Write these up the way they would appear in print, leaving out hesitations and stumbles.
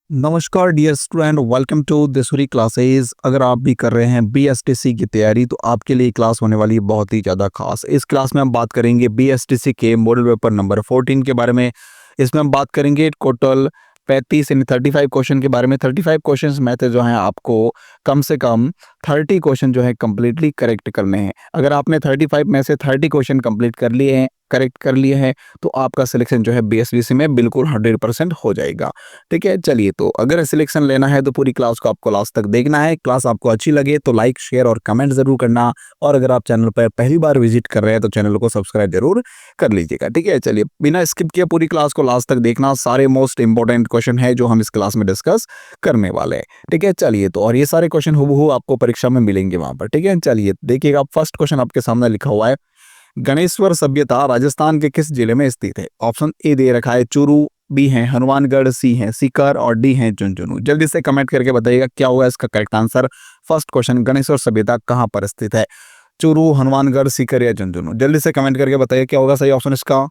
नमस्कार dear student, welcome to दिसुरी classes. अगर आप भी कर रहे हैं बीएसटीसी की तैयारी तो आपके लिए क्लास होने वाली है बहुत ही ज़्यादा खास। इस क्लास में हम बात करेंगे बीएसटीसी के मॉडल पेपर नंबर 14 के बारे में। इसमें हम बात करेंगे टोटल 35 यानी 35 क्वेश्चन के बारे में। 35 क्वेश्चन में से जो है आपको कम से कम 30 क्वेश्चन जो है कम्प्लीटली करेक्ट करने हैं। अगर आपने 35 में से 30 क्वेश्चन कम्प्लीट कर लिए हैं, करेक्ट कर लिए हैं, तो आपका सिलेक्शन जो है बीएसबीसी में बिल्कुल 100% हो जाएगा। ठीक है, चलिए, तो अगर सिलेक्शन लेना है तो पूरी क्लास को आपको लास्ट तक देखना है। क्लास आपको अच्छी लगे तो लाइक, शेयर और कमेंट जरूर करना, और अगर आप चैनल पर पहली बार विजिट कर रहे हैं तो चैनल को सब्सक्राइब जरूर कर लीजिएगा। ठीक है, चलिए, बिना स्किप किए पूरी क्लास को लास्ट तक देखना। सारे मोस्ट इंपॉर्टेंट क्वेश्चन है जो हम इस क्लास में डिस्कस करने वाले हैं। ठीक है, चलिए, तो और ये सारे क्वेश्चन हूबहू आपको परीक्षा में मिलेंगे वहां पर। ठीक है, चलिए देखिएगा, फर्स्ट क्वेश्चन आपके सामने लिखा हुआ है, गणेश्वर सभ्यता राजस्थान के किस जिले में स्थित है? ऑप्शन ए दे रखा है चूरू, बी है हनुमानगढ़, सी है सीकर और डी है झुंझुनू। जल्दी से कमेंट करके बताइएगा क्या होगा इसका correct answer. First question, Ganeshwar सभ्यता कहां पर स्थित है? चूरू, हनुमानगढ़, सीकर या झुंझुनू? जल्दी से कमेंट करके बताइए क्या होगा सही ऑप्शन इसका।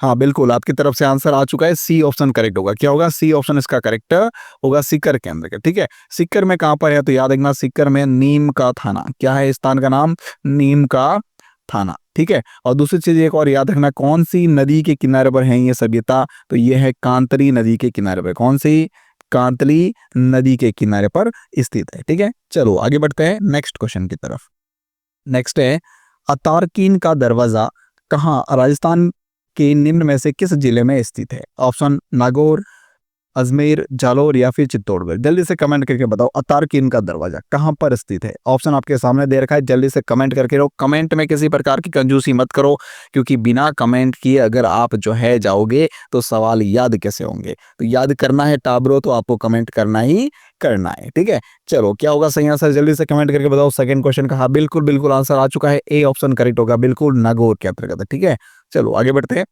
हाँ बिल्कुल, आपकी तरफ से आंसर आ चुका है, सी ऑप्शन करेक्ट होगा। क्या होगा? सी ऑप्शन इसका करेक्ट होगा, सीकर के अंदर का। ठीक है, सीकर में कहां पर है तो याद रखना, सीकर में नीम का थाना। क्या है स्थान का नाम? नीम का थाना। ठीक है, और दूसरी चीज एक और याद रखना, कौन सी नदी के किनारे पर है ये सभ्यता? तो ये है कांतली नदी के किनारे पर। कौन सी? कांतली नदी के किनारे पर स्थित है। ठीक है, चलो आगे बढ़ते हैं नेक्स्ट क्वेश्चन की तरफ। नेक्स्ट है, अतारकीन का दरवाजा कहाँ राजस्थान के निम्न में से किस जिले में स्थित है? ऑप्शन नागौर, अजमेर, जालोर या फिर चित्तौड़गढ़? जल्दी से कमेंट करके बताओ अतारकीन का दरवाजा कहां पर स्थित है। ऑप्शन आपके सामने दे रखा है, जल्दी से कमेंट करके रहो। कमेंट में किसी प्रकार की कंजूसी मत करो, क्योंकि बिना कमेंट किए अगर आप जो है जाओगे तो सवाल याद कैसे होंगे। तो याद करना है टाब्रो, तो आपको कमेंट करना ही करना है। ठीक है, चलो क्या होगा सही आंसर, जल्दी से कमेंट करके बताओ। सेकंड क्वेश्चन का हाँ बिल्कुल बिल्कुल आंसर आ चुका है, ए ऑप्शन करेक्ट होगा, बिल्कुल नागौर के अंतर्गत। ठीक है, चलो आगे बढ़ते हैं।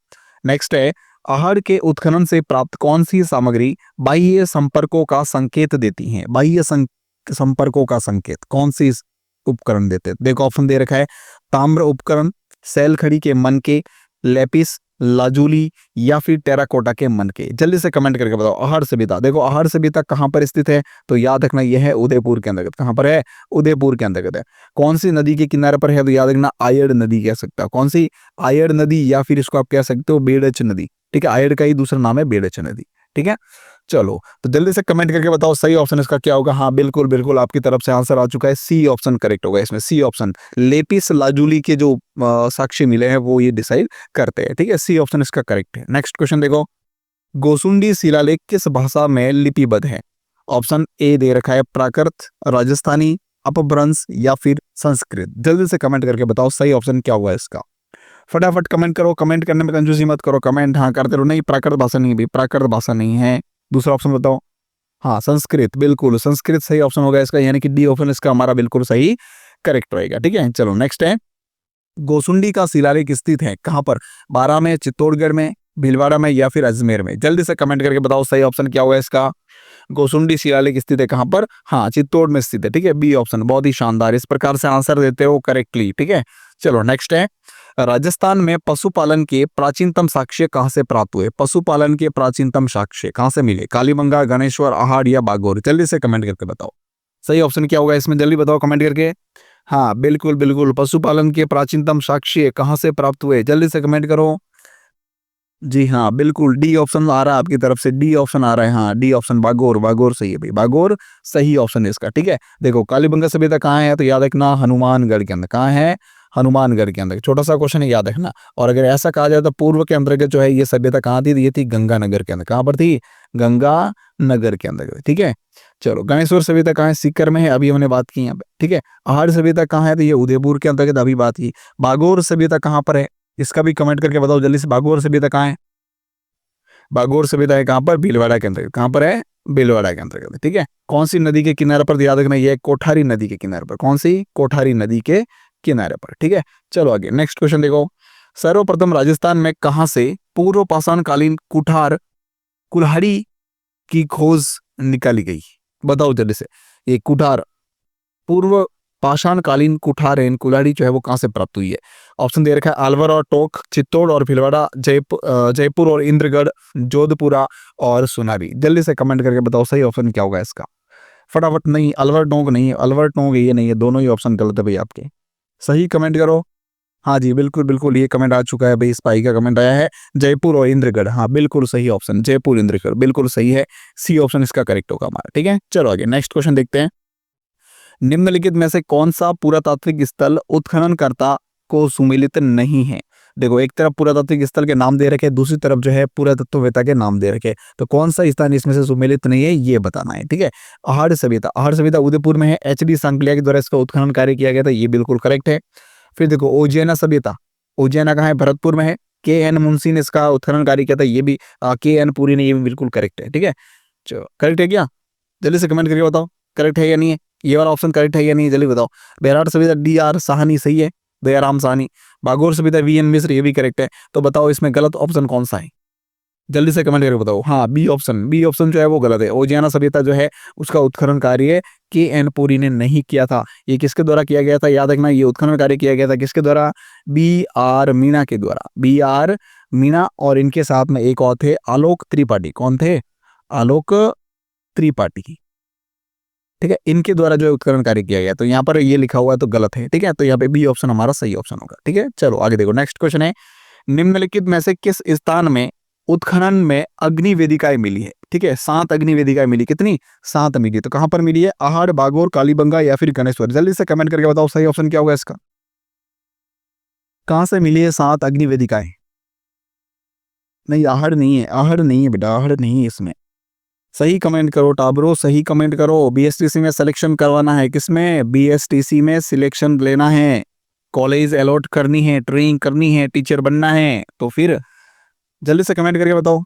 नेक्स्ट है, आहड़ के उत्खनन से प्राप्त कौन सी सामग्री बाह्य संपर्कों का संकेत देती है? बाह्य संपर्कों का संकेत कौन सी उपकरण देते हैं? देखो ऑप्शन दे रखा है, ताम्र उपकरण, सेल खड़ी के मन के, लेपिस लाजूली या फिर टेराकोटा के मन के? जल्दी से कमेंट करके बताओ। आहड़ सभ्यता, देखो आहड़ सभ्यता कहां पर स्थित है तो याद रखना यह है उदयपुर के अंतर्गत। कहां पर है? उदयपुर के अंतर्गत है। कौन सी नदी के किनारे पर है तो याद रखना आयड़ नदी कह सकता है। कौन सी? आयड़ नदी, या फिर इसको आप कह सकते हो बेड़च नदी। ठीक है, आयड़ का ही दूसरा नाम है बेड़च नदी। ठीक है, चलो तो जल्दी से कमेंट करके बताओ सही ऑप्शन इसका क्या होगा। हाँ बिल्कुल बिल्कुल, आपकी तरफ से आंसर आ चुका है, सी ऑप्शन करेक्ट होगा इसमें। सी ऑप्शन, लेपिस लाजूली के जो साक्ष्य मिले हैं वो ये डिसाइड करते हैं। ठीक है, सी ऑप्शन इसका करेक्ट है। नेक्स्ट क्वेश्चन देखो, गोसुंडी शिलालेख किस भाषा में लिपिबद्ध है? ऑप्शन ए दे रखा है प्राकृत, राजस्थानी, अपभ्रंश या फिर संस्कृत? जल्दी से कमेंट करके बताओ सही ऑप्शन क्या हुआ इसका। फटाफट कमेंट करो, कमेंट करने में कंजूसी मत करो, कमेंट हाँ करते रहो। नहीं, प्राकृत भाषा नहीं, भी प्राकृत भाषा नहीं है। दूसरा ऑप्शन बताओ। हाँ संस्कृत, बिल्कुल संस्कृत सही ऑप्शन होगा इसका, यानी कि डी ऑप्शन इसका हमारा बिल्कुल सही करेक्ट रहेगा। ठीक है, चलो नेक्स्ट है, गोसुंडी का शिलालेख स्थित है कहां पर? बारां में, चित्तौड़गढ़ में, भीलवाड़ा में या फिर अजमेर में? जल्दी से कमेंट करके बताओ सही ऑप्शन क्या होगा इसका। गोसुंडी शिलालेख स्थित है कहां पर? हाँ चित्तौड़ में स्थित है। ठीक है, बी ऑप्शन, बहुत ही शानदार, इस प्रकार से आंसर देते हो करेक्टली। ठीक है, चलो नेक्स्ट है, राजस्थान में पशुपालन के प्राचीनतम साक्ष्य कहां से प्राप्त हुए? पशुपालन के प्राचीनतम साक्ष्य कहां से मिले? कालीबंगा, गणेश्वर, आहड़ या बागोर? जल्दी से कमेंट करके बताओ सही ऑप्शन क्या होगा इसमें, जल्दी बताओ कमेंट करके। हाँ बिल्कुल बिल्कुल, पशुपालन के प्राचीनतम साक्ष्य कहां से प्राप्त हुए? जल्दी से कमेंट करो। जी हाँ बिल्कुल, डी ऑप्शन आ रहा है आपकी तरफ से, डी ऑप्शन आ रहा है। हाँ डी ऑप्शन, बागोर, बागोर सही है भाई, बागोर सही ऑप्शन है इसका। ठीक है, देखो कालीबंगा सभ्यता कहाँ है तो याद रखना हनुमानगढ़ के अंदर। कहाँ है? हनुमानगढ़ के अंदर। छोटा सा क्वेश्चन है, याद रखना। और अगर ऐसा कहा जाए तो पूर्व के अंतर्गत जो है ये सभ्यता कहाँ थी? ये थी गंगानगर के अंदर। कहाँ पर थी? गंगानगर के अंदर। ठीक है, चलो गणेश्वर सभ्यता कहाँ है? सीकर में है, अभी हमने बात की यहाँ पे। ठीक है, आहड़ सभ्यता कहाँ है तो ये उदयपुर के अंतर्गत, अभी बात की। बागोर सभ्यता कहाँ पर है इसका भी कमेंट करके बताओ जल्दी से। बागोर सभ्यता कहाँ है? बागोर सभ्यता है कहाँ पर? भीलवाड़ा के अंतर्गत। कहाँ पर है? भीलवाड़ा के अंतर्गत। ठीक है, कौन सी नदी के किनारे पर? याद रखना ये कोठारी नदी के किनारे पर। कौन सी? कोठारी नदी के किनारे पर। ठीक है, चलो आगे नेक्स्ट क्वेश्चन देखो, सर्वप्रथम राजस्थान में कहां से पूर्व पाषाण कालीन कुठार कुल्हाड़ी की खोज निकाली गई? बताओ जल्दी से। ये कुठार पूर्व पाषाणकालीन कुठार कुल्हाड़ी जो है वो कहाँ से प्राप्त हुई है? ऑप्शन दे रखा है अलवर और टोंक, चित्तौड़ और भीलवाड़ा, जयपुर और इंद्रगढ़, जोधपुरा और सुनारी। जल्दी से कमेंट करके बताओ सही ऑप्शन क्या होगा इसका। फटाफट। नहीं, अलवर टोंक नहीं है, अलवर टोंक ये नहीं है, दोनों ही ऑप्शन गलत है भाई आपके। सही कमेंट करो। हाँ जी, बिल्कुल बिल्कुल, ये कमेंट आ चुका है भाई, स्पाई का कमेंट आया है, जयपुर और इंद्रगढ़। हाँ बिल्कुल सही ऑप्शन, जयपुर इंद्रगढ़ बिल्कुल सही है, सी ऑप्शन इसका करेक्ट होगा हमारा। ठीक है, चलो आगे नेक्स्ट क्वेश्चन देखते हैं। निम्नलिखित में से कौन सा पुरातात्विक स्थल उत्खननकर्ता को सुमेलित नहीं है? देखो, एक तरफ पुरातात्विक स्थल के नाम दे रखे, दूसरी तरफ जो है पुरातत्ववेत्ता के नाम दे रखे, तो कौन सा स्थान इसमें से सुमेलित नहीं है ये बताना है। ठीक है, आहड़ सभ्यता, आहड़ सभ्यता उदयपुर में है, एच डी सांकलिया के द्वारा इसका उत्खनन कार्य किया गया था, ये बिल्कुल करेक्ट है। फिर देखो उज्जैना सभ्यता, उज्जैना कहाँ है? भरतपुर में है, के एन मुंशी ने इसका उत्खनन कार्य किया था, ये भी के एन पुरी ने, ये भी बिल्कुल करेक्ट है। ठीक है, चलो करेक्ट है क्या? जल्दी से कमेंट करके बताओ करेक्ट है या नहीं है, ये वाला ऑप्शन करेक्ट है या नहीं, जल्दी बताओ। बेराट सभ्यता डी आर साहनी सही है, दयाराम साहनी। बागोर सभ्यता वी एन मिश्र, ये भी करेक्ट है। तो बताओ इसमें गलत ऑप्शन कौन सा है, जल्दी से कमेंट करके बताओ। हाँ, बी ऑप्शन, बी ऑप्शन जो है वो गलत है। उज्जैना सभ्यता जो है उसका उत्खनन कार्य के एन पुरी ने नहीं किया था। ये किसके द्वारा किया गया था? याद रखना, ये उत्खनन कार्य किया गया था किसके द्वारा? बी आर मीणा के द्वारा, बी आर मीणा, और इनके साथ में एक और थे, आलोक त्रिपाठी। कौन थे? आलोक त्रिपाठी। ठीक है, इनके द्वारा जो है उत्खनन कार्य किया गया, तो यहाँ पर ये लिखा हुआ है तो गलत है। ठीक है, तो यहाँ पे बी ऑप्शन हमारा सही ऑप्शन होगा। ठीक है, चलो आगे देखो, नेक्स्ट क्वेश्चन है, निम्नलिखित में से किस स्थान में उत्खनन में अग्नि वेदिकाएं मिली है? ठीक है, 7 अग्नि वेदिकाएं मिली, कितनी? 7 मिली। तो कहां पर मिली है? आहड़, बागोर, कालीबंगा या फिर गणेश्वर? जल्दी से कमेंट करके बताओ सही ऑप्शन क्या होगा इसका। कहां से मिली है 7 अग्नि वेदिकाएं? नहीं, आहड़ नहीं है, आहड़ नहीं है बेटा, आहड़ नहीं है इसमें। सही कमेंट करो टाबरो, सही कमेंट करो। बीएसटीसी में सिलेक्शन करवाना है, किसमें? बीएसटीसी में सिलेक्शन लेना है, कॉलेज अलॉट करनी है, ट्रेनिंग करनी है, टीचर बनना है, तो फिर जल्दी से कमेंट करके बताओ।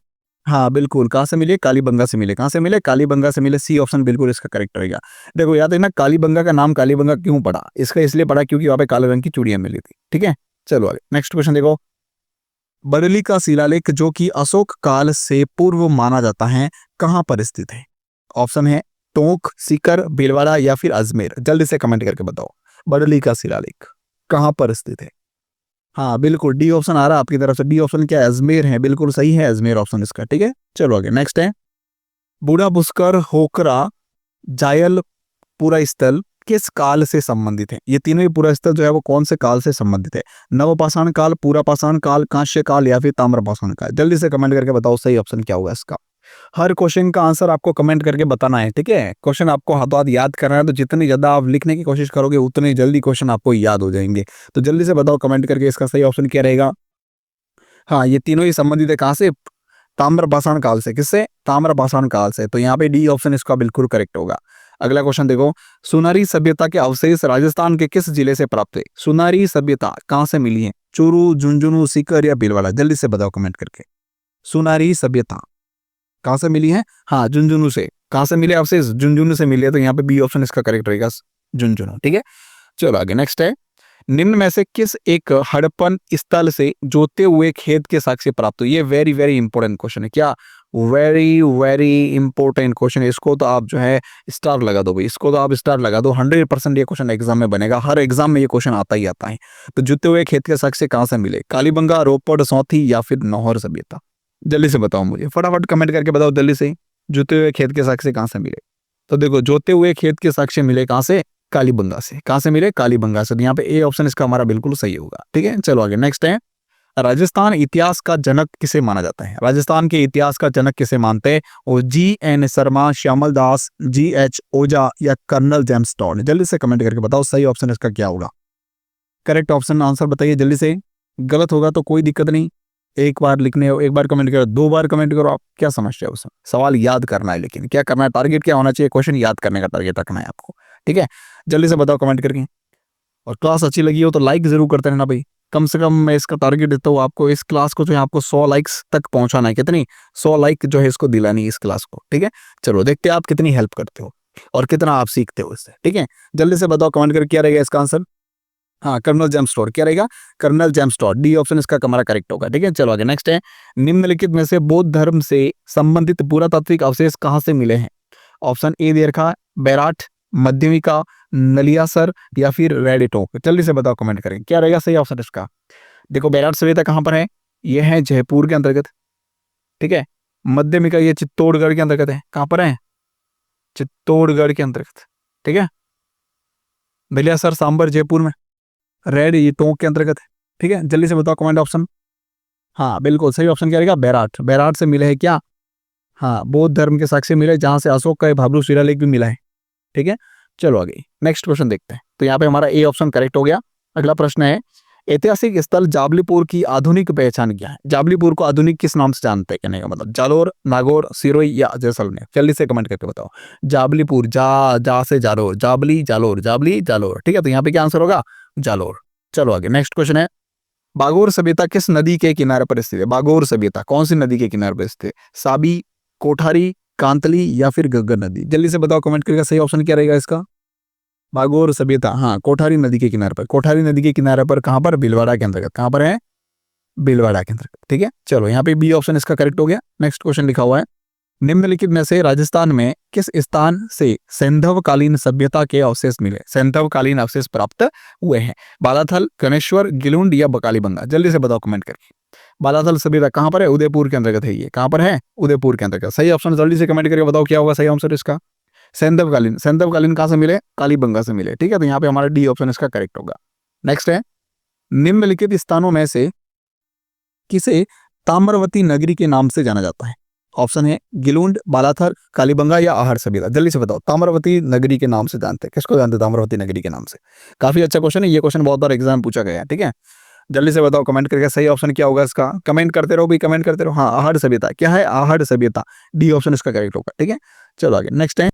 हाँ बिल्कुल, कहाँ से मिले? कालीबंगा से मिले। कहाँ से मिले? कालीबंगा से मिले, सी ऑप्शन बिल्कुल इसका करेक्ट रहेगा। देखो याद है ना, कालीबंगा का नाम कालीबंगा क्यों पड़ा? इसका इसलिए पड़ा क्योंकि वहां पे काले रंग की चूड़ियां मिली थी। ठीक है, चलो आगे नेक्स्ट क्वेश्चन देखो। बरेली का शिलालेख जो कि अशोक काल से पूर्व माना जाता है, कहाँ पर स्थित है? ऑप्शन है टोंक, सीकर, भीलवाड़ा या फिर अजमेर। जल्दी से कमेंट करके बताओ, बरेली का शिलालेख कहाँ पर स्थित है? हाँ बिल्कुल, डी ऑप्शन आ रहा है आपकी तरफ से, डी ऑप्शन क्या है? अजमेर है, बिल्कुल सही है, अजमेर ऑप्शन इसका। ठीक है, चलो आगे नेक्स्ट है, बूढ़ा पुष्कर, होकरा, जायल पूरा स्थल किस काल से संबंधित है? ये तीनों ही पूरा स्थल जो है वो कौन से काल से संबंधित है? नवपाषाण काल, पूरा पाषाण काल, कांस्य काल या फिर ताम्रपाषाण काल? जल्दी से कमेंट करके बताओ सही ऑप्शन क्या होगा इसका। हर क्वेश्चन का आंसर आपको कमेंट करके बताना है। ठीक है, क्वेश्चन आपको हाथों हाथ याद करना है, तो जितनी ज्यादा आप लिखने की कोशिश करोगे उतनी जल्दी क्वेश्चन आपको याद हो जाएंगे। तो जल्दी से बताओ कमेंट करके इसका सही ऑप्शन क्या रहेगा। हाँ, ये तीनों ही संबंधित है, कहाँ से? ताम्रपाषाण काल से। किससे? ताम्रपाषाण काल से। तो यहाँ पे डी ऑप्शन इसका बिल्कुल करेक्ट होगा। अगला क्वेश्चन देखो, सुनारी सभ्यता के अवशेष राजस्थान के किस जिले से प्राप्त हुए? सुनारी सभ्यता कहाँ से मिली है? चूरू, झुंझुनू, सीकर या भीलवाड़ा? जल्दी से बताओ कमेंट करके। सुनारी सभ्यता कहाँ से मिली है? हाँ, झुंझुनू से। कहाँ से मिले अवशेष? झुंझुनू से मिले, तो यहाँ पे बी ऑप्शन इसका करेक्ट रहेगा, झुंझुनू। ठीक है, चलो आगे नेक्स्ट है, निम्न में से किस एक हड़प्पन स्थल से जोते हुए खेत के साक्ष्य प्राप्त हुए? ये वेरी वेरी इंपॉर्टेंट क्वेश्चन है। क्या? वेरी वेरी इंपॉर्टेंट क्वेश्चन है। इसको तो आप जो है स्टार लगा दो भाई, इसको तो आप स्टार लगा दो। 100% ये क्वेश्चन एग्जाम में बनेगा, हर एग्जाम में ये क्वेश्चन आता ही आता है। तो जुते हुए खेत के साक्ष्य कहाँ से मिले? कालीबंगा, रोपड़, सौंथी या फिर नौहर सभ्यता? जल्दी से बताओ मुझे, फटाफट कमेंट करके बताओ जल्दी से, जुते हुए खेत के साक्ष्य कहाँ से मिले? तो देखो, जोते हुए खेत के साक्ष्य मिले कहाँ से? कालीबंगा से। कहाँ से मिले? कालीबंगा से। यहाँ पे ए ऑप्शन इसका हमारा बिल्कुल सही होगा। ठीक है, चलो आगे नेक्स्ट है, राजस्थान इतिहास का जनक किसे माना जाता है? राजस्थान के इतिहास का जनक किसे मानते हैं? और जी.एन. शर्मा, श्यामल दास, जी.एच. ओझा या कर्नल जेम्स टॉड? जल्दी से कमेंट करके बताओ सही ऑप्शन इसका क्या होगा। करेक्ट ऑप्शन आंसर बताइए जल्दी से। गलत होगा तो कोई दिक्कत नहीं, एक बार लिखने हो, एक बार कमेंट करो, 2 बार कमेंट करो, आप क्या समझते हो उसमें? सवाल याद करना है, लेकिन क्या करना है, टारगेट क्या होना चाहिए? क्वेश्चन याद करने का टारगेट रखना है आपको। ठीक है, जल्दी से बताओ कमेंट करके। और क्लास अच्छी लगी हो तो लाइक जरूर करते रहना भाई। कम से कम मैं इसका टारगेट देता हूँ आपको, इस क्लास को जो है आपको 100 लाइक्स तक पहुंचाना है। कितनी? 100 लाइक जो है इसको दिलानी है इस क्लास को। ठीक है, चलो देखते हैं आप कितनी हेल्प करते हो और कितना आप सीखते हो इससे। ठीक है, जल्दी से बताओ कमेंट करके क्या रहेगा इसका आंसर। हाँ, कर्नल जेम्स टॉड। क्या रहेगा? Colonel James Tod, D option इसका हमारा करेक्ट होगा। ठीक है, चलो आगे नेक्स्ट है, निम्नलिखित में से बौद्ध धर्म से संबंधित पुरातात्विक अवशेष कहाँ से मिले हैं? ऑप्शन ए दे रखा है बैराठ, मध्यमिका, नलियासर या फिर रेडिटोक? जल्दी से बताओ, कमेंट करें क्या रहेगा सही ऑप्शन इसका। देखो बैराट सभ्यता कहाँ पर है, ये है जयपुर के अंतर्गत, ठीक है। मध्यमिका ये चित्तौड़गढ़ के अंतर्गत है, कहाँ पर है, चित्तौड़गढ़ के अंतर्गत, ठीक है। नलियासर सांबर जयपुर में, रेड ये टोंक के अंतर्गत है, ठीक है। जल्दी से बताओ कमेंट ऑप्शन। हाँ बिल्कुल सही ऑप्शन क्या रहेगा, बैराट। बैराट से मिले है क्या, हाँ बौद्ध धर्म के साक्ष्य मिले, जहां से अशोक का भाब्रू शिलालेख भी मिला है, ठीक है। चलो आगे नेक्स्ट क्वेश्चन देखते हैं। तो यहाँ पे हमारा ए ऑप्शन करेक्ट हो गया। अगला प्रश्न है, ऐतिहासिक स्थल जाबलीपुर की आधुनिक पहचान क्या है। जाबलीपुर को आधुनिक किस नाम से जानते हैं, कहने का मतलब जालोर, नागौर, सिरोही या जैसलमेर? जल्दी से कमेंट करके बताओ। जाबलीपुर, जा से जालोर, जाबली जालोर, जाबली जालोर, ठीक है। तो यहाँ पे क्या आंसर होगा, जालोर। चलो आगे नेक्स्ट क्वेश्चन है, बागोर सभ्यता किस नदी के किनारे पर स्थित है। बागोर सभ्यता कौन सी नदी के किनारे पर स्थित है, साबी, कोठारी, कांतली या फिर गग्गर नदी? जल्दी से बताओ कमेंट करके सही ऑप्शन क्या रहेगा इसका। बागोर सभ्यता, हाँ कोठारी नदी के किनारे पर। कोठारी नदी के किनारे पर कहां पर, भीलवाड़ा के अंतर्गत। कहां पर है, भीलवाड़ा के अंतर्गत, ठीक है। चलो यहाँ पे बी ऑप्शन इसका करेक्ट हो गया। नेक्स्ट क्वेश्चन लिखा हुआ है, निम्नलिखित में से राजस्थान में किस स्थान से सैंधवकालीन सभ्यता के अवशेष मिले। सैंधवकालीन अवशेष प्राप्त हुए हैं, बालाथल, गणेश्वर, गिलुंड या बकालीबंगा? जल्दी से बताओ कमेंट करके। बालाथल सभ्यता कहां पर है, उदयपुर के अंतर्गत है। ये कहां पर है, उदयपुर के अंतर्गत। सही ऑप्शन जल्दी से कमेंट करके बताओ क्या होगा सही आंसर इसका। सैंधवकालीन, सैंधवकालीन कहां से मिले, कालीबंगा से मिले, ठीक है। तो यहाँ पे हमारा डी ऑप्शन इसका करेक्ट होगा। नेक्स्ट है, निम्नलिखित स्थानों में से किसे ताम्रवती नगरी के नाम से जाना जाता है। ऑप्शन है गिलुंड, बालाथल, कालीबंगा या आहड़ सभ्यता? जल्दी से बताओ, ताम्रवती नगरी के नाम से जानते हैं, किसको जानते हैं ताम्रवती नगरी के नाम से? काफी अच्छा क्वेश्चन है, ये क्वेश्चन बहुत बार एग्जाम पूछा गया है, ठीक है। जल्दी से बताओ कमेंट करके सही ऑप्शन क्या होगा इसका। कमेंट करते रहो भी, कमेंट करते रहो। हाँ आहड़ सभ्यता, क्या है, आहड़ सभ्यता, डी ऑप्शन इसका करेक्ट होगा, ठीक है। चलो आगे नेक्स्ट है,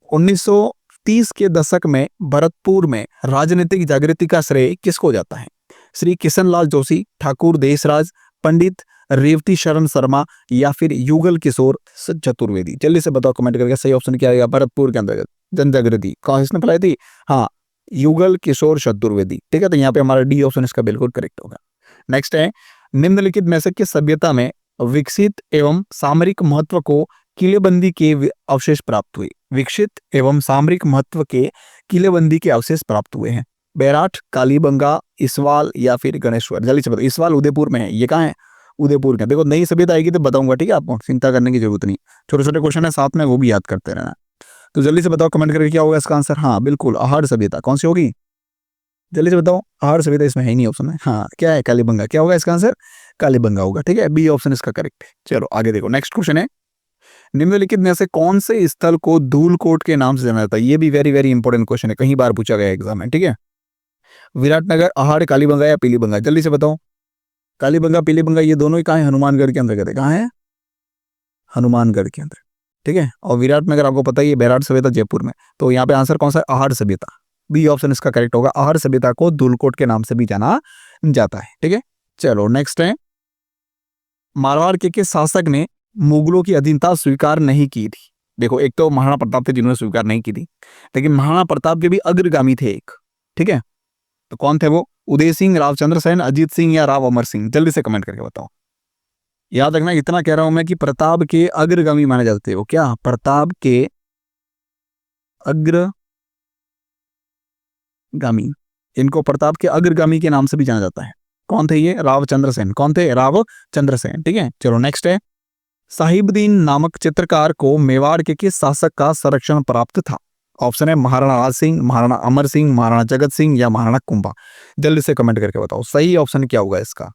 1930 के दशक में भरतपुर में राजनीतिक जागृति का श्रेय किसको जाता है। श्री किशनलाल जोशी, ठाकुर देशराज, पंडित रेवती शरण शर्मा या फिर युगल किशोर चतुर्वेदी? जल्दी से बताओ कमेंट करके सही ऑप्शन क्या आएगा। भरतपुर के अंतर्गत जन जागृति कौन इसने फैलाई थी, हाँ युगल किशोर चतुर्वेदी, ठीक है। तो यहाँ पे हमारा डी ऑप्शन इसका बिल्कुल करेक्ट होगा। नेक्स्ट है, निम्नलिखित में से किस सभ्यता में विकसित एवं सामरिक महत्व को किलेबंदी के अवशेष प्राप्त हुए। विकसित एवं सामरिक महत्व के किलेबंदी के अवशेष प्राप्त हुए हैं, बैराठ, कालीबंगा, इसवाल या फिर गणेश्वर? जल्दी से बताओ। इसवाल उदयपुर में है, ये कहाँ है, उदयपुर का। देखो नई सभ्यता आएगी तो बताऊंगा, ठीक है, आपको चिंता करने की जरूरत नहीं। छोटे छोटे क्वेश्चन है साथ में, वो भी याद करते रहना। तो जल्दी से बताओ कमेंट करके क्या होगा इसका आंसर। हाँ बिल्कुल आहड़ सभ्यता, कौन सी होगी, जल्दी से बताओ। आहड़ सभ्यता इसमें है ही नहीं ऑप्शन में, हाँ क्या है, कालीबंगा। क्या होगा इसका आंसर, कालीबंगा होगा, ठीक है। बी ऑप्शन इसका करेक्ट है। चलो आगे देखो नेक्स्ट क्वेश्चन है, निम्नलिखित में से कौन से स्थल को धूलकोट के नाम से जाना जाता है। ये भी वेरी वेरी इंपॉर्टेंट क्वेश्चन है, कई बार पूछा गया एग्जाम में, ठीक है। विराटनगर, आहड़, कालीबंगा या पीलीबंगा? जल्दी से बताओ। कालीबंगा, पीलीबंगा ये दोनों ही कहाँ है, हनुमानगढ़ के अंतर्गत है। कहाँ है, हनुमानगढ़ के अंदर, ठीक है। और विराटनगर आपको पता ही है, बैराट सभ्यता जयपुर में। तो यहाँ पे आंसर कौन सा है, आहड़ सभ्यता, बी ऑप्शन इसका करेक्ट होगा। आहड़ सभ्यता को धूलकोट के नाम से भी जाना जाता है, ठीक है। चलो नेक्स्ट है, मारवाड़ के किस शासक ने मुगलों की अधीनता स्वीकार नहीं की थी। देखो एक तो महाराणा प्रताप थे जिन्होंने स्वीकार नहीं की थी, लेकिन महाराणा प्रताप के भी अग्रगामी थे एक, ठीक है। तो कौन थे वो, उदय सिंह, रावचंद्र सेन, अजीत सिंह या राव अमर सिंह? जल्दी से कमेंट करके बताओ। याद रखना इतना कह रहा हूं मैं कि प्रताप के अग्रगामी माने जाते हो, क्या प्रताप के अग्रगामी, इनको प्रताप के अग्रगामी के नाम से भी जाना जाता है। कौन थे ये, रावचंद्र सेन। कौन थे, रावचंद्र सेन, ठीक है। चलो नेक्स्ट है, साहिबदीन नामक चित्रकार को मेवाड़ के किस शासक का संरक्षण प्राप्त था। ऑप्शन है महाराणा राज सिंह, महाराणा अमर सिंह, महाराणा जगत सिंह या महाराणा कुंभा? जल्दी से कमेंट करके बताओ सही ऑप्शन क्या होगा इसका।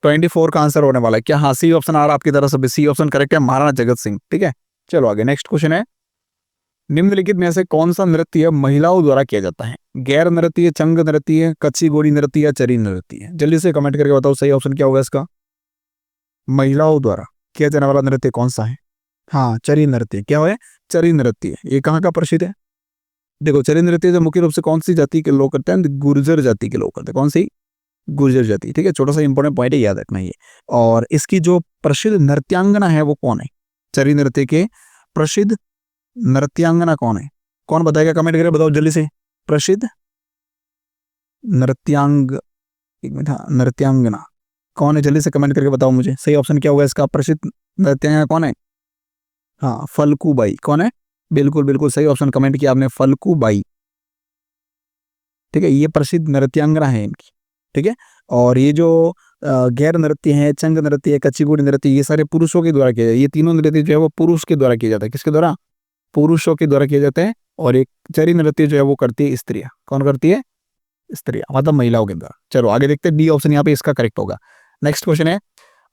24 का आंसर होने वाला है। क्या हाँ सी ऑप्शन आ रहा है आपकी तरफ से, सी ऑप्शन करेक्ट है, महाराणा जगत सिंह, ठीक है। चलो आगे नेक्स्ट क्वेश्चन है, निम्नलिखित में से कौन सा नृत्य महिलाओं द्वारा किया जाता है। गैर नृत्य, चंग नृत्य, कच्ची गोड़ी नृत्य या चरी नृत्य? जल्दी से कमेंट करके बताओ सही ऑप्शन क्या होगा इसका। महिलाओं द्वारा किया जाने वाला नृत्य कौन सा है, हाँ चरी नृत्य। क्या है, चरी नृत्य। ये कहाँ का प्रसिद्ध है, देखो चरी नृत्य जो मुख्य रूप से कौन सी जाति के लोग करते हैं, गुर्जर जाति के लोग करते हैं। कौन सी, गुर्जर जाति, ठीक है। छोटा सा इंपॉर्टेंट पॉइंट है, याद रखना ये। और इसकी जो प्रसिद्ध नृत्यांगना है वो कौन है, चरी नृत्य के प्रसिद्ध नृत्यांगना कौन है, कौन बताएगा, कमेंट करके बताओ जल्दी से। प्रसिद्ध नृत्यांग, एक मिनट, हाँ नृत्यांगना कौन है, जल्दी से कमेंट करके बताओ मुझे सही ऑप्शन क्या होगा इसका। प्रसिद्ध नृत्यांगना कौन है, हाँ फल्गुबाई। कौन है, बिल्कुल बिल्कुल सही ऑप्शन कमेंट किया आपने, फल्गुबाई, ठीक है, ये प्रसिद्ध नृत्यांगना है इनकी, ठीक है। और ये जो गैर नृत्य है, चंग नृत्य है, कच्चीपुड़ी नृत्य, ये सारे पुरुषों के द्वारा किया जाता है। ये तीनों नृत्य जो है वो पुरुष के द्वारा किया जाता है। किसके द्वारा? पुरुषों के द्वारा किया जाता है। और एक चरी नृत्य जो है वो करती है स्त्रियां। कौन करती है? स्त्रियां, मतलब महिलाओं के द्वारा। चलो आगे देखते हैं, डी ऑप्शन यहाँ पे इसका करेक्ट होगा। नेक्स्ट क्वेश्चन है,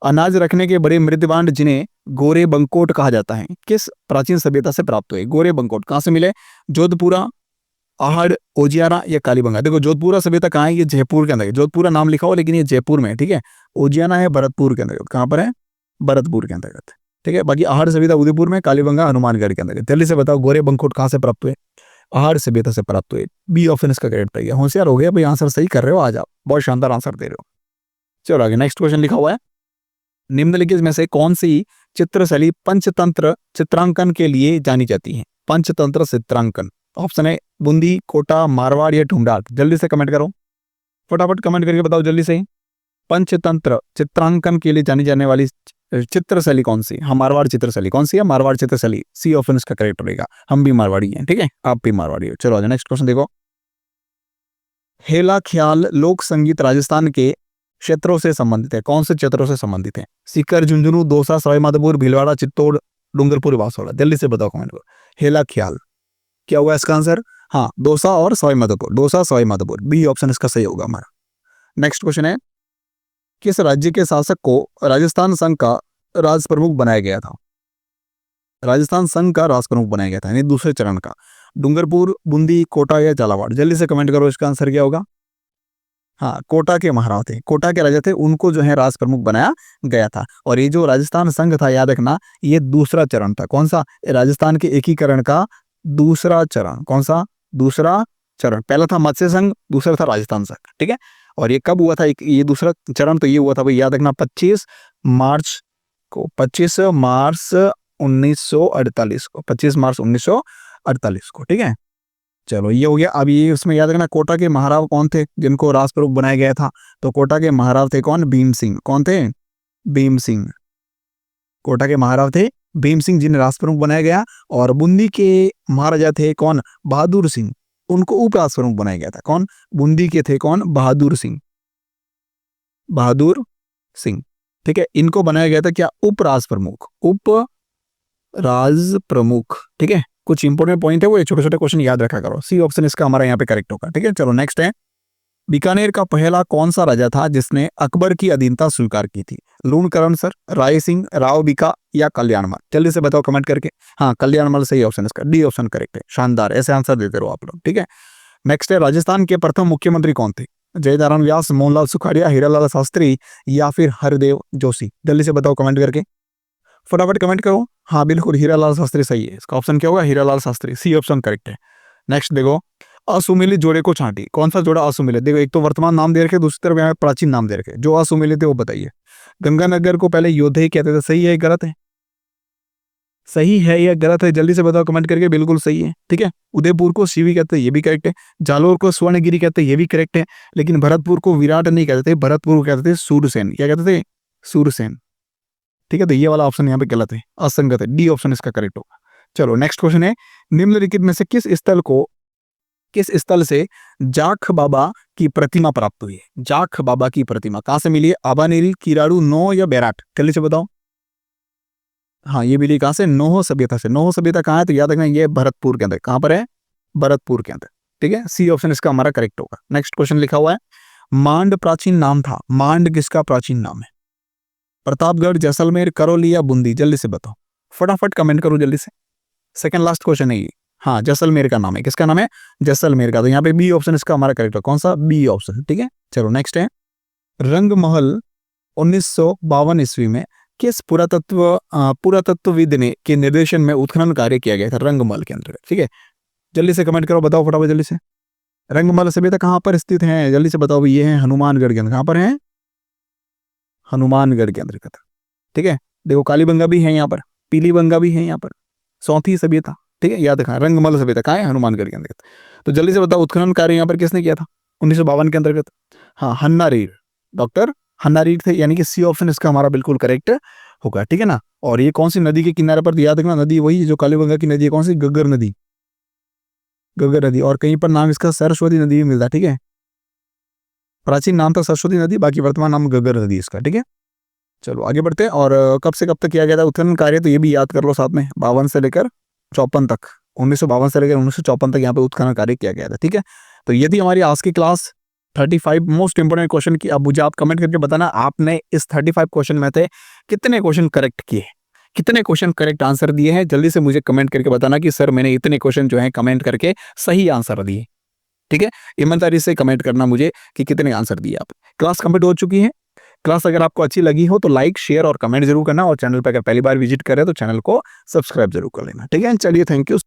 अनाज रखने के बड़े मृदबांड जिन्हें गोरे बंकोट कहा जाता है, किस प्राचीन सभ्यता से प्राप्त हुए? गोरे बंकोट कहाँ से मिले? जोधपुरा, आहड़, ओजियाना या कालीबंगा? देखो जोधपुरा सभ्यता कहाँ है? ये जयपुर के अंदर है। जोधपुरा नाम लिखा हो लेकिन ये जयपुर में है, ठीक है। ओजियाना है भरतपुर के अंतर्गत। कहाँ पर है? भरतपुर के अंतर्गत, ठीक है। बाकी आहड़ सभ्यता उदयपुर में, कालीबंगा हनुमानगढ़ के अंदर। जल्दी से बताओ गोरे बंकोट कहाँ से प्राप्त हुए? आहड़ सभ्यता से प्राप्त हुए। बी ऑप्शन इसका करेक्ट रहेगा। होशियार हो गया भाई, आंसर सही कर रहे हो, आ जाओ, बहुत शानदार आंसर दे रहे हो। चलो आगे नेक्स्ट क्वेश्चन लिखा हुआ है, निम्नलिखित में से कौन सी चित्रशैली पंचतंत्र चित्रांकन के लिए जानी जाती है? पंचतंत्र चित्रांकन, ऑप्शन है बूंदी, कोटा, मारवाड़ या ढूंढाट। जल्दी से कमेंट करो, फटाफट कमेंट करके बताओ जल्दी से। पंचतंत्र चित्रांकन के लिए जानी जाने वाली चित्रशैली कौन सी? हाँ, मारवाड़ चित्रशैली। कौन सी है? मारवाड़ चित्रशैली। सी ऑप्शन इसका करेक्ट रहेगा। हम भी मारवाड़ी हैं, ठीक है, आप भी मारवाड़ी हो। चलो नेक्स्ट क्वेश्चन देखो, हेला ख्याल लोक संगीत राजस्थान के क्षेत्रों से संबंधित है। कौन से क्षेत्रों से संबंधित है? सीकर, झुंझुनू, दौसा, सवाईमाधोपुर, भीलवाड़ा, चित्तौड़, डूंगरपुर, बांसवाड़ा। जल्दी से बताओ कमेंट करो। हेला ख्याल क्या होगा इसका आंसर? हाँ, दौसा और सवाईमाधोपुर। दौसा, सवाईमाधोपुर, बी ऑप्शन इसका सही होगा हमारा। नेक्स्ट क्वेश्चन है, किस राज्य के शासक को राजस्थान संघ का राज प्रमुख बनाया गया था? राजस्थान संघ का राज प्रमुख बनाया गया था, यानी दूसरे चरण का। डूंगरपुर, बूंदी, कोटा या झालावाड़? जल्दी से कमेंट करो, इसका आंसर क्या होगा? हाँ, कोटा के महाराज थे, कोटा के राजा थे, उनको जो है राज प्रमुख बनाया गया था। और ये जो राजस्थान संघ था, याद रखना, ये दूसरा चरण था। कौन सा? राजस्थान के एकीकरण का दूसरा चरण। कौन सा? दूसरा चरण। पहला था मत्स्य संघ, दूसरा था राजस्थान संघ, ठीक है। और ये कब हुआ था? ये दूसरा चरण तो ये हुआ था भाई, याद रखना, 25 मार्च को, 25 मार्च 1948 को, 25 मार्च 1948 को, ठीक है। चलो ये हो गया। अब ये उसमें याद रखना, कोटा के महाराव कौन थे जिनको राज प्रमुख बनाया गया था? तो कोटा के महाराव थे कौन? भीम सिंह। कौन थे? भीम सिंह। कोटा के महाराव थे भीम सिंह, जिन्हें राज प्रमुख बनाया गया। और बूंदी के महाराजा थे कौन? बहादुर सिंह, उनको उप राज प्रमुख बनाया गया था। कौन? बूंदी के थे कौन? बहादुर सिंह। बहादुर सिंह, ठीक है। इनको बनाया गया था क्या? उप राज प्रमुख। उप राज प्रमुख, ठीक है। कुछ इंपोर्टेंट पॉइंट है, वो छोटे छोटे क्वेश्चन याद रखा करो। सी ऑप्शन इसका हमारा यहाँ पे करेक्ट होगा, ठीक है। चलो नेक्स्ट है, बीकानेर का पहला कौन सा राजा था जिसने अकबर की अधीनता स्वीकार की थी? लूणकरण सर, राय सिंह, राव बीका या कल्याणमल? जल्दी से बताओ कमेंट करके। हाँ, कल्याणमल सही ऑप्शन इसका, डी ऑप्शन करेक्ट है। शानदार, ऐसे आंसर देते रहो आप लोग, ठीक है। नेक्स्ट है, राजस्थान के प्रथम मुख्यमंत्री कौन थे? जयनारायण व्यास, मोहनलाल सुखाड़िया, हीरालाल शास्त्री या फिर हरदेव जोशी? जल्दी से बताओ कमेंट करके, फटाफट कमेंट करो। हाँ बिल्कुल, हीरालाल शास्त्री सही है। इसका ऑप्शन क्या होगा? Hiralal Shastri, C option correct है। नेक्स्ट देखो, असुमिलित जोड़े को छांटी। कौन सा जोड़ा असुमिलित? देखो, एक तो वर्तमान नाम दे रखे, दूसरी तरफ यहाँ प्राचीन नाम दे रखे। जो असुमिलित है वो बताइए। गंगानगर को पहले योधे कहते थे, सही है गलत है? सही है या गलत है? जल्दी से बताओ कमेंट करके। बिल्कुल सही है, ठीक है। उदयपुर को शिवी कहते हैं, ये भी करेक्ट है। जालोर को स्वर्णगिरी कहते हैं, ये भी करेक्ट है। लेकिन भरतपुर को विराट नहीं कहते थे, भरतपुर को कहते थे सूरसेन। क्या कहते थे? सूरसेन, ठीक है। तो ये वाला ऑप्शन यहाँ पे गलत है, असंगत है। डी ऑप्शन इसका करेक्ट होगा। चलो नेक्स्ट क्वेश्चन है, निम्नलिखित में से किस स्थल से जाख बाबा की प्रतिमा प्राप्त हुई है? जाख बाबा की प्रतिमा कहां से मिली है? आबानेरी, किराड़ू, नोह या बैराट? जल्दी से बताओ। हाँ, ये मिली कहां से? नोह सभ्यता से। नोह सभ्यता कहां है? तो याद रखना, ये भरतपुर के अंदर। कहां पर है? भरतपुर के अंदर, ठीक है। सी ऑप्शन इसका हमारा करेक्ट होगा। नेक्स्ट क्वेश्चन लिखा हुआ है, मांड प्राचीन नाम था। मांड किसका प्राचीन नाम है? प्रतापगढ़, जैसलमेर, करौली या बूंदी? जल्दी से बताओ, फटाफट कमेंट करो जल्दी से। सेकंड लास्ट क्वेश्चन है ये। हाँ, जैसलमेर का नाम है। किसका नाम है? जैसलमेर का। तो यहाँ पे बी ऑप्शन इसका हमारा करेक्ट है। कौन सा? बी ऑप्शन, ठीक है। चलो नेक्स्ट है, रंगमहल 1952 ईस्वी में किस पुरातत्वविद ने के निर्देशन में उत्खनन कार्य किया गया था? रंगमहल के अंतर्गत, ठीक है। जल्दी से कमेंट करो, बताओ फटाफट जल्दी से। रंगमहल सभ्यता कहाँ पर स्थित है? जल्दी से बताओ। ये है हनुमानगढ़ के अंदर। कहाँ पर है? हनुमानगढ़ के अंतर्गत, ठीक है। देखो, कालीबंगा भी है यहाँ पर, पीलीबंगा भी है यहाँ पर, सौंथी सभ्यता, ठीक है। याद रखना, रंगमहल सभ्यता कहाँ है? हनुमानगढ़ के अंतर्गत। तो जल्दी से बताओ, उत्खनन कार्य यहाँ पर किसने किया था 1952 के अंतर्गत? हाँ, हन्नारीर, डॉक्टर हन्नारीर थे, यानी कि सी ऑप्शन इसका हमारा बिल्कुल करेक्ट होगा, ठीक है ना। और ये कौन सी नदी के किनारे पर? याद रखना, नदी वही जो कालीबंगा की नदी है। कौन सी? गग्गर नदी। घग्गर नदी, और कहीं पर नाम इसका सरस्वती नदी भी मिलता है, ठीक है। प्राचीन नाम था सरस्वती नदी, बाकी वर्तमान नाम घग्गर नदी इसका, ठीक है। चलो आगे बढ़ते हैं। और कब से कब तक किया गया था उत्खनन कार्य, तो ये भी याद कर लो साथ में, 52 से लेकर 54 तक, 1952 से लेकर 1954 तक यहाँ पे उत्खनन कार्य किया गया था, ठीक है। तो ये थी हमारी आज की क्लास 35 मोस्ट इंपोर्टेंट क्वेश्चन की। अब मुझे आप कमेंट करके बताना आपने इस 35 क्वेश्चन में से कितने क्वेश्चन करेक्ट किए, कितने क्वेश्चन करेक्ट आंसर दिए हैं। जल्दी से मुझे कमेंट करके बताना कि सर मैंने इतने क्वेश्चन जो है कमेंट करके सही आंसर दिए, ठीक है। ईमानदारी से कमेंट करना मुझे कि कितने आंसर दिए आप। क्लास कंप्लीट हो चुकी है। क्लास अगर आपको अच्छी लगी हो तो लाइक, शेयर और कमेंट जरूर करना, और चैनल पर अगर पहली बार विजिट करें तो चैनल को सब्सक्राइब जरूर कर लेना, ठीक है। चलिए, थैंक यू।